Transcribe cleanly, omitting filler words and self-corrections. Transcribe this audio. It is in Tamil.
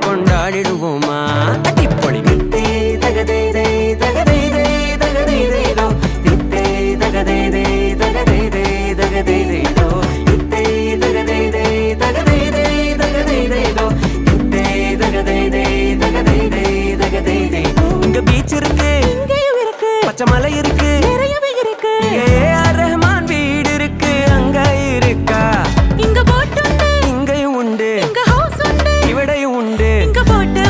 கொண்டாடிடுவோமா இப்படி தித்தே தகதே தகதே தகதே தித்தே தகதே தகதே தகதே தித்தே தகதே தகதே தகதே தித்தே தகதே தகதே இங்க பீச் இருக்கு, இங்கேயும் இருக்கு, பச்சை மலை இருக்கு, நிறையவே இருக்கு. ஏஆர் ரஹ்மான் வீடு இருக்கு, அங்க இருக்கா? இங்க போட் உண்டு, இங்கேயும் உண்டு, இங்க ஹவுஸ் உண்டு, இவடையும் உண்டு. இங்க போட்டு